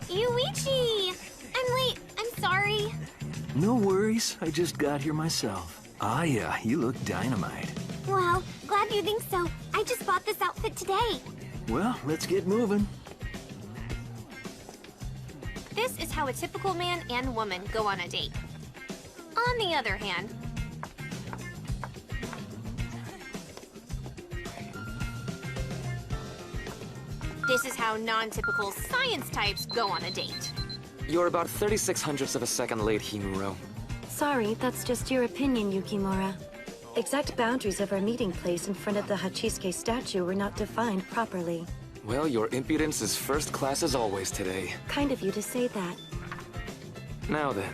Yuichi! I'm late. I'm sorry. No worries, I just got here myself. Aya, you look dynamite. Wow, glad you think so. I just bought this outfit today. Well, let's get moving. This is how a typical man and woman go on a date. On the other hand, this is how non-typical science types go on a date. You're about 3600ths of a second late, Himuro. Sorry, that's just your opinion, Yukimura. Exact boundaries of our meeting place in front of the Hachisuke statue were not defined properly. Well, your impudence is first class as always today. Kind of you to say that. Now then,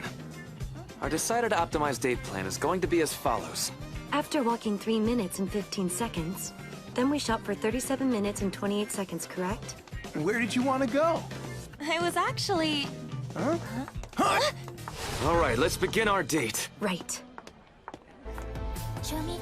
our decided optimized date plan is going to be as follows. After walking 3 minutes and 15 seconds, then we shop for 37 minutes and 28 seconds, correct? Where did you want to go? I was actually... All right, let's begin our date. Right. Show me.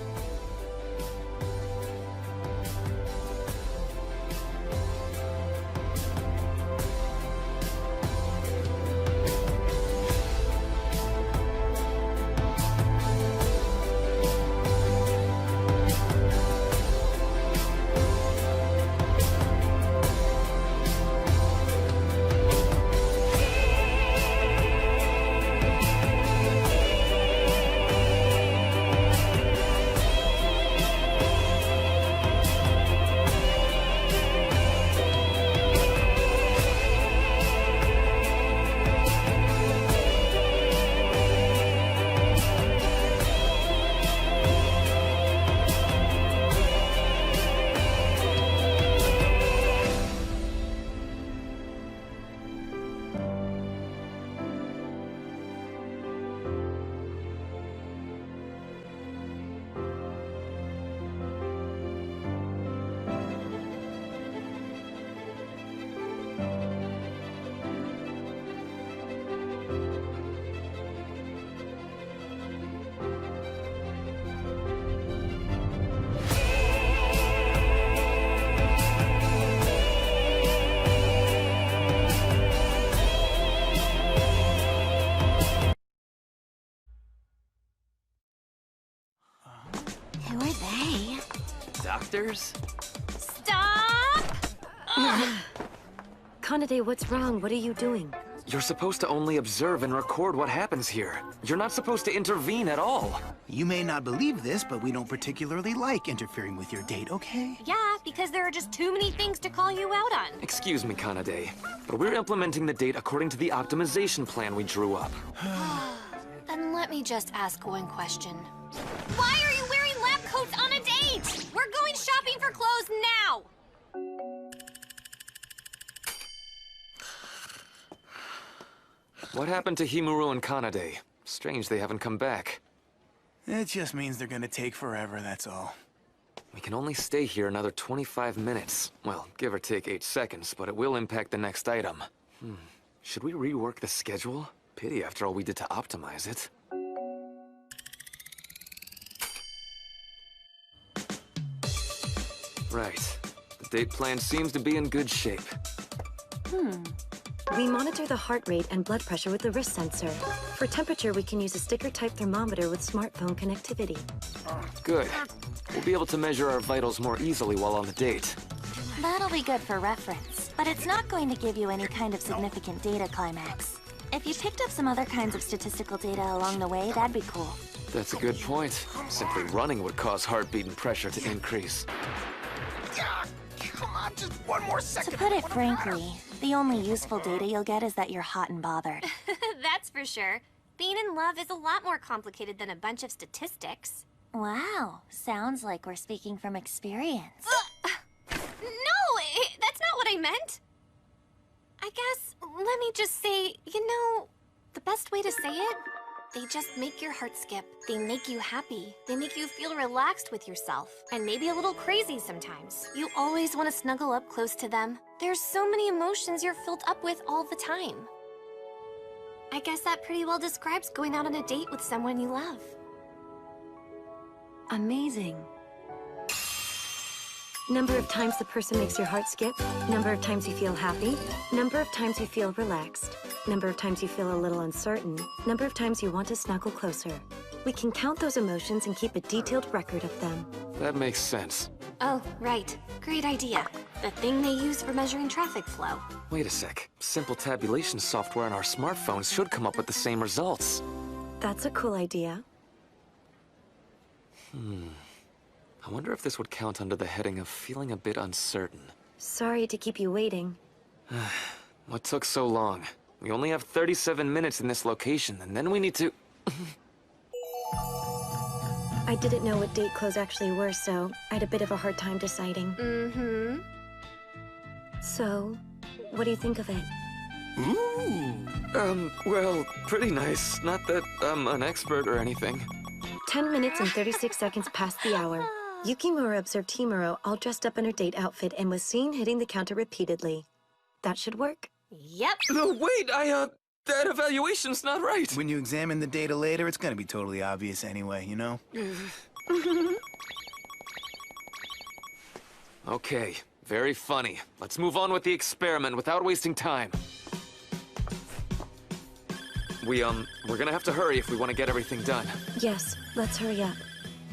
Who are they? Doctors? Stop! Kanade, what's wrong? What are you doing? You're supposed to only observe and record what happens here. You're not supposed to intervene at all. You may not believe this, but we don't particularly like interfering with your date, okay? Yeah, because there are just too many things to call you out on. Excuse me, Kanade, but we're implementing the date according to the optimization plan we drew up. Then let me just ask one question. Why are you wearing lab coats on a date? We're going shopping for clothes now! What happened to Himuro and Kanade? Strange they haven't come back. It just means they're gonna take forever, that's all. We can only stay here another 25 minutes. Well, give or take 8 seconds, but it will impact the next item. Should we rework the schedule? Pity after all we did to optimize it. Right. The date plan seems to be in good shape. We monitor the heart rate and blood pressure with the wrist sensor. For temperature, we can use a sticker-type thermometer with smartphone connectivity. Good. We'll be able to measure our vitals more easily while on the date. That'll be good for reference, but it's not going to give you any kind of significant data climax. If you picked up some other kinds of statistical data along the way, that'd be cool. That's a good point. Simply running would cause heartbeat and pressure to increase. Come on, just one more To second. put it frankly, the only useful data you'll get is that you're hot and bothered. That's for sure. Being in love is a lot more complicated than a bunch of statistics. Wow, sounds like we're speaking from experience. No, that's not what I meant. I guess, let me just say, you know, the best way to say it, they just make your heart skip. They make you happy. They make you feel relaxed with yourself. And maybe a little crazy sometimes. You always want to snuggle up close to them. There's so many emotions you're filled up with all the time. I guess that pretty well describes going out on a date with someone you love. Amazing. Number of times the person makes your heart skip, number of times you feel happy, number of times you feel relaxed, number of times you feel a little uncertain, number of times you want to snuggle closer. We can count those emotions and keep a detailed record of them. That makes sense. Oh, right. Great idea. The thing they use for measuring traffic flow. Wait a sec. Simple tabulation software on our smartphones should come up with the same results. That's a cool idea. I wonder if this would count under the heading of feeling a bit uncertain. Sorry to keep you waiting. What took so long? We only have 37 minutes in this location, and then we need to... I didn't know what date clothes actually were, so I had a bit of a hard time deciding. Mm-hmm. So, what do you think of it? Well, pretty nice. Not that I'm an expert or anything. 10 minutes and 36 seconds past the hour. Yukimura observed Himuro all dressed up in her date outfit and was seen hitting the counter repeatedly. That should work. Yep. No, wait, that evaluation's not right. When you examine the data later, it's gonna be totally obvious anyway, you know? Okay, very funny. Let's move on with the experiment without wasting time. We're gonna have to hurry if we want to get everything done. Yes, let's hurry up.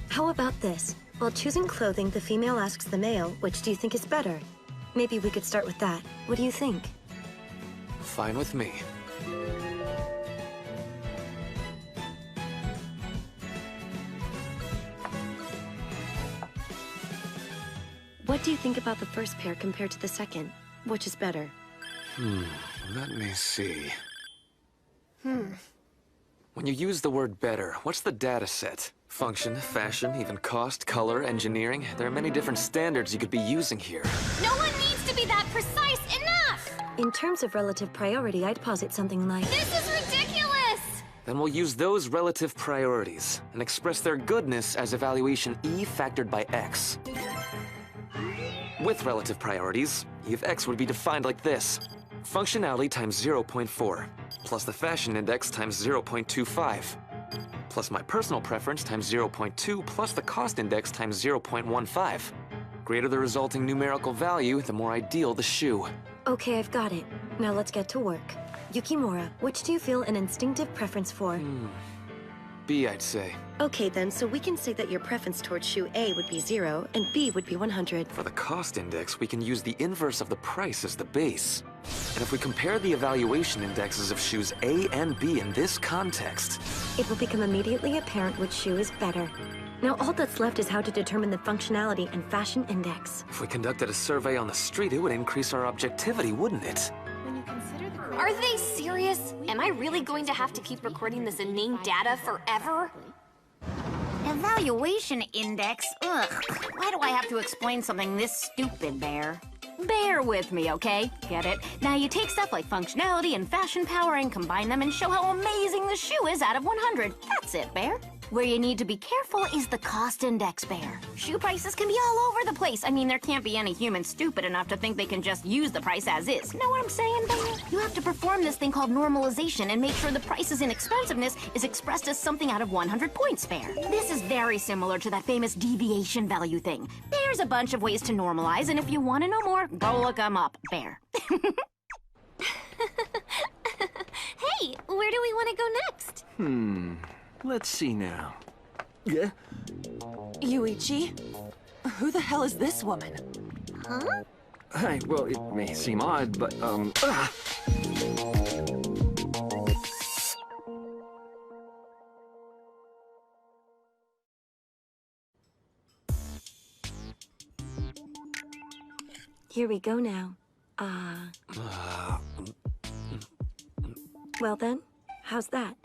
How about this? While choosing clothing, the female asks the male, which do you think is better? Maybe we could start with that. What do you think? Fine with me. What do you think about the first pair compared to the second? Which is better? Let me see. When you use the word better, what's the data set? Function, fashion, even cost, color, engineering. There are many different standards you could be using here. No one needs to be that precise enough! In terms of relative priority, I'd posit something like... This is ridiculous! Then we'll use those relative priorities and express their goodness as evaluation E factored by X. With relative priorities, E of X would be defined like this. Functionality times 0.4, plus the fashion index times 0.25, plus my personal preference times 0.2, plus the cost index times 0.15. Greater the resulting numerical value, the more ideal the shoe. Okay, I've got it. Now let's get to work. Yukimura, which do you feel an instinctive preference for? B, I'd say. Okay then, so we can say that your preference towards shoe A would be 0, and B would be 100. For the cost index, we can use the inverse of the price as the base. And if we compare the evaluation indexes of shoes A and B in this context... It will become immediately apparent which shoe is better. Now all that's left is how to determine the functionality and fashion index. If we conducted a survey on the street, it would increase our objectivity, wouldn't it? Are they serious? Am I really going to have to keep recording this inane data forever? Evaluation index? Ugh. Why do I have to explain something this stupid, Bear? Bear with me, okay? Get it? Now you take stuff like functionality and fashion power and combine them and show how amazing the shoe is out of 100. That's it, Bear. Where you need to be careful is the cost index, Bear. Shoe prices can be all over the place. I mean, there can't be any human stupid enough to think they can just use the price as is. Know what I'm saying, Bear? You have to perform this thing called normalization and make sure the price's inexpensiveness is expressed as something out of 100 points, Bear. This is very similar to that famous deviation value thing. There's a bunch of ways to normalize, and if you want to know more, go look them up, Bear. Hey, where do we want to go next? Let's see now. Yeah? Yuichi? Who the hell is this woman? Hi, well, it may seem odd, but, Here we go now. Well then, how's that?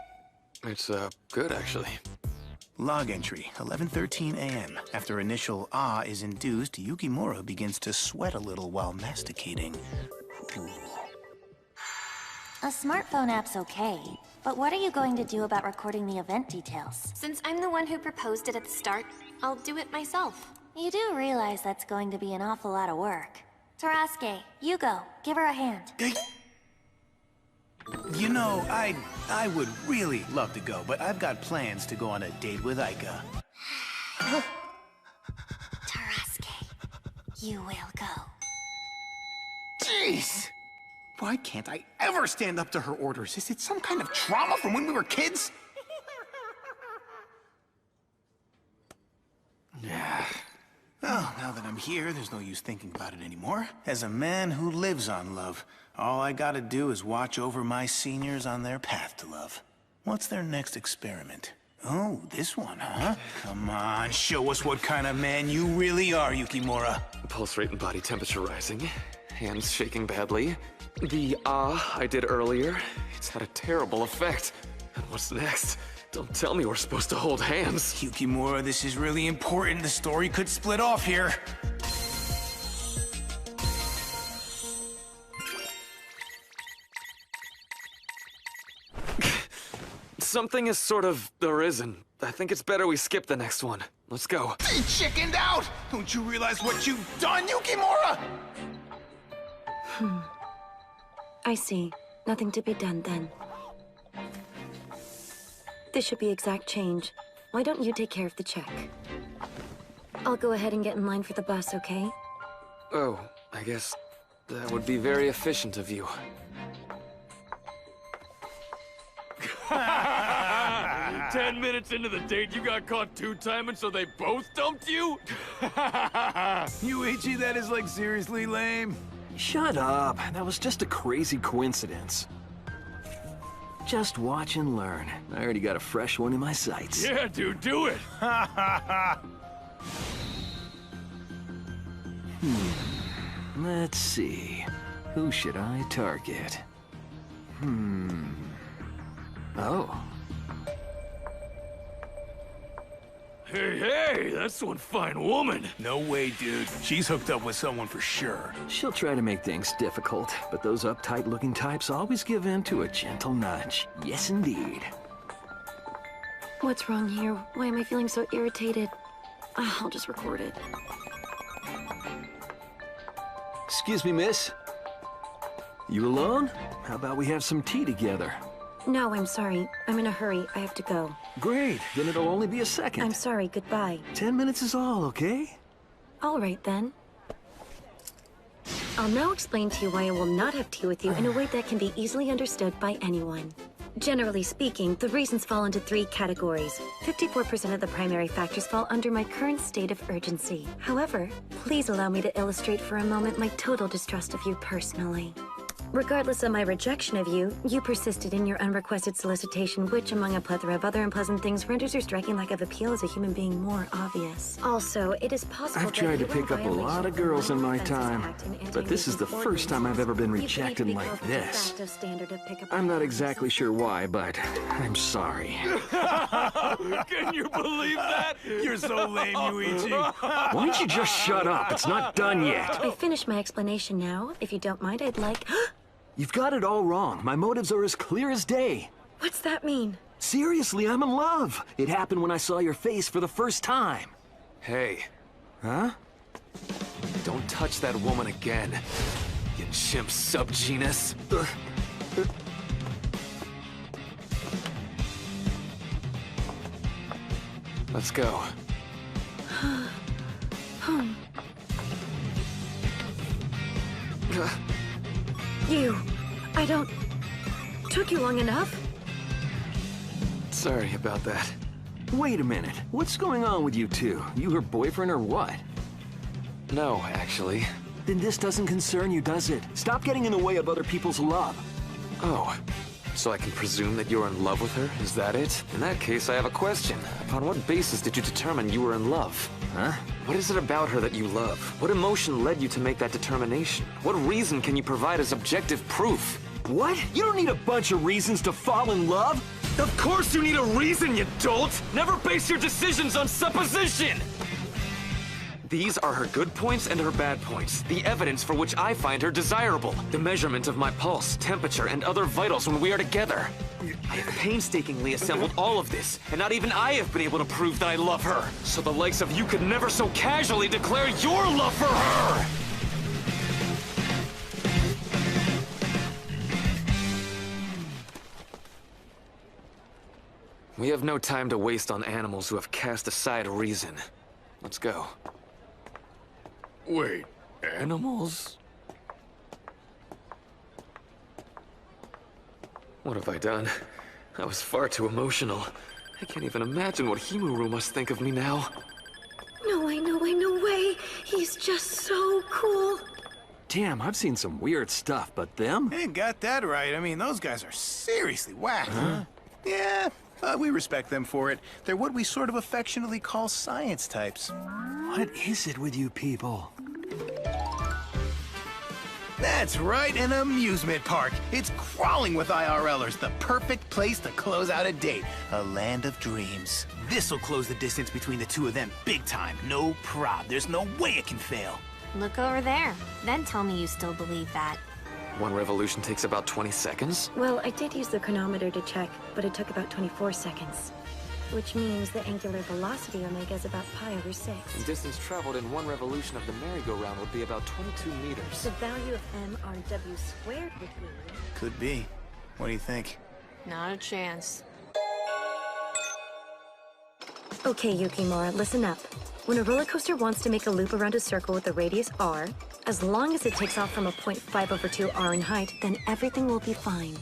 It's, good, actually. Log entry, 11:13 a.m. After initial is induced, Yukimura begins to sweat a little while masticating. Ooh. A smartphone app's okay, but what are you going to do about recording the event details? Since I'm the one who proposed it at the start, I'll do it myself. You do realize that's going to be an awful lot of work. Tarasuke, you go. Give her a hand. You know, I would really love to go, but I've got plans to go on a date with Aika. Tarasuke, you will go. Jeez! Why can't I ever stand up to her orders? Is it some kind of trauma from when we were kids? Well, now that I'm here, there's no use thinking about it anymore. As a man who lives on love, all I gotta do is watch over my seniors on their path to love. What's their next experiment? Oh, this one, huh? Come on, show us what kind of man you really are, Yukimura. Pulse rate and body temperature rising. Hands shaking badly. The I did earlier, it's had a terrible effect. And what's next? Don't tell me we're supposed to hold hands. Yukimura, this is really important. The story could split off here. Something has sort of arisen. I think it's better we skip the next one. Let's go. He chickened out! Don't you realize what you've done, Yukimura? I see. Nothing to be done then. This should be exact change. Why don't you take care of the check? I'll go ahead and get in line for the bus, okay? Oh, I guess that would be very efficient of you. 10 minutes into the date, you got caught two-timing, so they both dumped you? Yuichi, that is like seriously lame. Shut up. That was just a crazy coincidence. Just watch and learn. I already got a fresh one in my sights. Yeah, dude, do it. Let's see. Who should I target? Oh. Hey, that's one fine woman. No way, dude. She's hooked up with someone for sure. She'll try to make things difficult, but those uptight-looking types always give in to a gentle nudge. Yes, indeed. What's wrong here? Why am I feeling so irritated? I'll just record it. Excuse me, miss. You alone? How about we have some tea together? No, I'm sorry. I'm in a hurry. I have to go. Great. Then it'll only be a second. I'm sorry. Goodbye. 10 minutes is all, okay? All right, then. I'll now explain to you why I will not have tea with you in a way that can be easily understood by anyone. Generally speaking, the reasons fall into 3 categories. 54% of the primary factors fall under my current state of urgency. However, please allow me to illustrate for a moment my total distrust of you personally. Regardless of my rejection of you, you persisted in your unrequested solicitation, which, among a plethora of other unpleasant things, renders your striking lack of appeal as a human being more obvious. Also, it is possible I've tried to pick up a lot of girls in my time, but this is the first time I've ever been rejected like this. I'm not exactly sure why, but I'm sorry. Can you believe that? You're so lame, Yuichi. Why don't you just shut up? It's not done yet. I finished my explanation now. If you don't mind, I'd like... You've got it all wrong. My motives are as clear as day. What's that mean? Seriously, I'm in love. It happened when I saw your face for the first time. Hey. Huh? Don't touch that woman again, you chimp subgenus. Let's go. I don't... Took you long enough? Sorry about that. Wait a minute. What's going on with you two? You her boyfriend or what? No, actually. Then this doesn't concern you, does it? Stop getting in the way of other people's love. Oh. So I can presume that you're in love with her? Is that it? In that case, I have a question. Upon what basis did you determine you were in love? Huh? What is it about her that you love? What emotion led you to make that determination? What reason can you provide as objective proof? What? You don't need a bunch of reasons to fall in love? Of course you need a reason, you dolt! Never base your decisions on supposition! These are her good points and her bad points, the evidence for which I find her desirable, the measurement of my pulse, temperature, and other vitals when we are together. I have painstakingly assembled all of this, and not even I have been able to prove that I love her. So the likes of you could never so casually declare your love for her! We have no time to waste on animals who have cast aside reason. Let's go. Wait, animals? What have I done? I was far too emotional. I can't even imagine what Himuro must think of me now. No way, no way, no way. He's just so cool. Damn, I've seen some weird stuff, but them? Ain't got that right. I mean, those guys are seriously whack. Huh? Yeah, we respect them for it. They're what we sort of affectionately call science types. What is it with you people? That's right, an amusement park. It's crawling with IRLers, the perfect place to close out a date. A land of dreams. This'll close the distance between the two of them big time. No prob. There's no way it can fail. Look over there. Then tell me you still believe that. One revolution takes about 20 seconds. Well, I did use the chronometer to check, but it took about 24 seconds. Which means the angular velocity omega is about pi over 6. And distance traveled in one revolution of the merry-go-round would be about 22 meters. The value of mRW squared would be... Could be. What do you think? Not a chance. Okay, Yukimura, listen up. When a roller coaster wants to make a loop around a circle with a radius r, as long as it takes off from a point 5 over 2 r in height, then everything will be fine.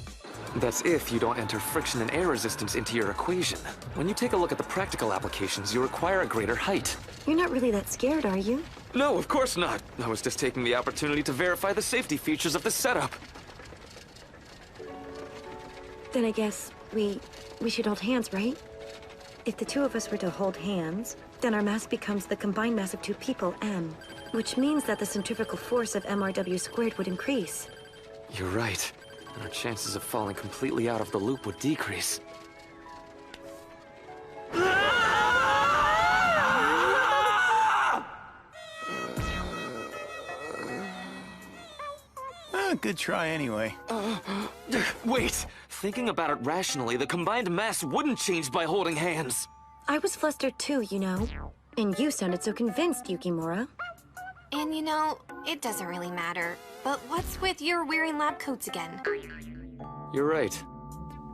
That's if you don't enter friction and air resistance into your equation. When you take a look at the practical applications, you require a greater height. You're not really that scared, are you? No, of course not. I was just taking the opportunity to verify the safety features of the setup. Then I guess we should hold hands, right? If the two of us were to hold hands, then our mass becomes the combined mass of two people, m, which means that the centrifugal force of mRW squared would increase. You're right. And our chances of falling completely out of the loop would decrease. Good try anyway. Wait! Thinking about it rationally, the combined mass wouldn't change by holding hands. I was flustered too, you know. And you sounded so convinced, Yukimura. And you know, it doesn't really matter. But what's with your wearing lab coats again? You're right.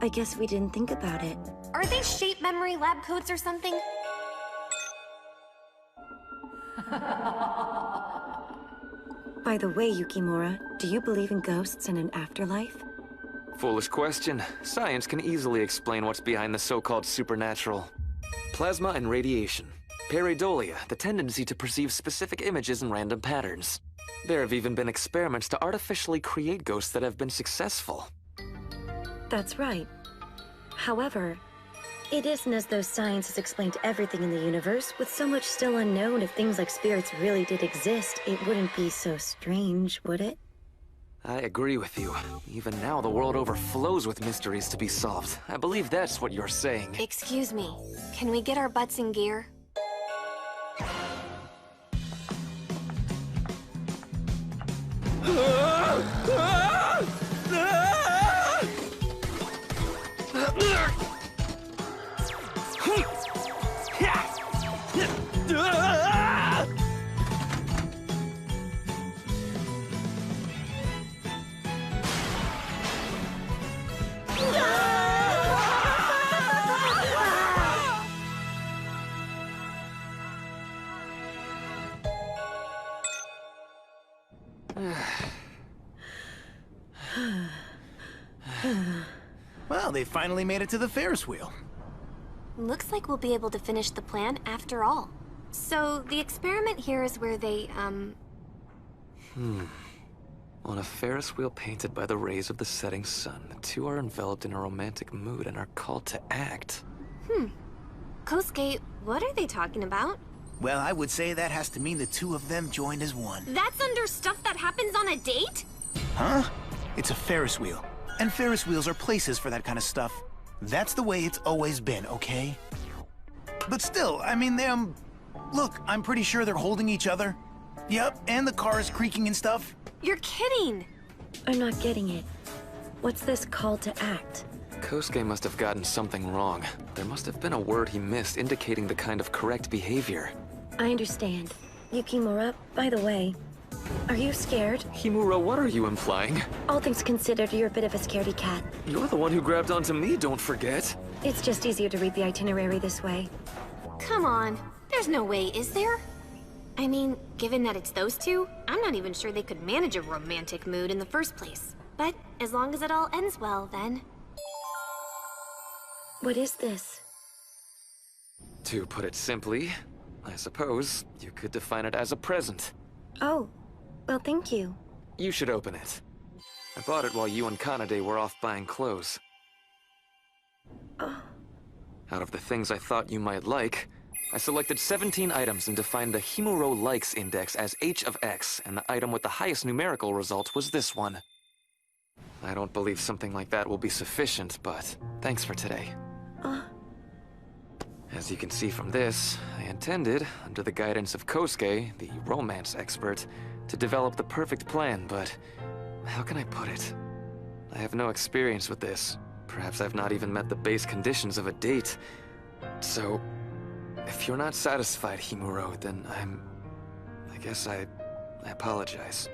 I guess we didn't think about it. Are they shape memory lab coats or something? By the way, Yukimura, do you believe in ghosts and an afterlife? Foolish question. Science can easily explain what's behind the so-called supernatural. Plasma and radiation. Pareidolia, the tendency to perceive specific images in random patterns. There have even been experiments to artificially create ghosts that have been successful. That's right. However, it isn't as though science has explained everything in the universe. With so much still unknown, if things like spirits really did exist, it wouldn't be so strange, would it? I agree with you. Even now, the world overflows with mysteries to be solved. I believe that's what you're saying. Excuse me. Can we get our butts in gear? Well, they finally made it to the Ferris wheel. Looks like we'll be able to finish the plan after all. So, the experiment here is where they, On a Ferris wheel painted by the rays of the setting sun, the two are enveloped in a romantic mood and are called to act. Kosuke, what are they talking about? Well, I would say that has to mean the two of them joined as one. That's under stuff that happens on a date? Huh? It's a Ferris wheel. And Ferris wheels are places for that kind of stuff. That's the way it's always been, okay? But still, I mean, look, I'm pretty sure they're holding each other. Yep, and the car is creaking and stuff. You're kidding! I'm not getting it. What's this call to act? Kosuke must have gotten something wrong. There must have been a word he missed indicating the kind of correct behavior. I understand. Yukimura, by the way, are you scared? Himuro, what are you implying? All things considered, you're a bit of a scaredy cat. You're the one who grabbed onto me, don't forget. It's just easier to read the itinerary this way. Come on. There's no way, is there? I mean, given that it's those two, I'm not even sure they could manage a romantic mood in the first place. But as long as it all ends well, then... What is this? To put it simply, I suppose you could define it as a present. Oh, well, thank you. You should open it. I bought it while you and Kanade were off buying clothes. Oh. Out of the things I thought you might like, I selected 17 items and defined the Himuro Likes Index as H of X, and the item with the highest numerical result was this one. I don't believe something like that will be sufficient, but thanks for today. As you can see from this, I intended, under the guidance of Kosuke, the romance expert, to develop the perfect plan, but how can I put it? I have no experience with this. Perhaps I've not even met the base conditions of a date. So, if you're not satisfied, Himuro, then I guess I apologize.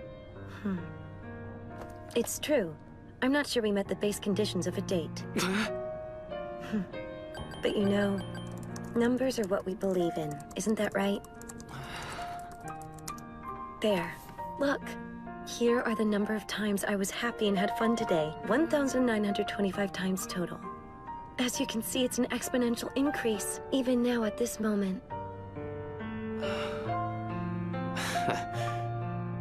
It's true. I'm not sure we met the base conditions of a date. But you know, numbers are what we believe in, isn't that right? There. Look. Here are the number of times I was happy and had fun today. 1,925 times total. As you can see, it's an exponential increase, even now at this moment.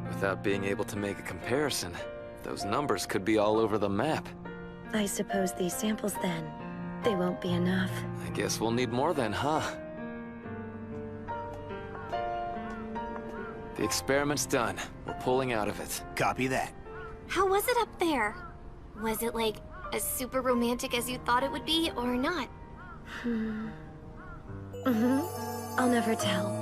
Without being able to make a comparison, those numbers could be all over the map. I suppose these samples then, they won't be enough. I guess we'll need more then, huh? The experiment's done. We're pulling out of it. Copy that. How was it up there? Was it, like, as super romantic as you thought it would be, or not? I'll never tell.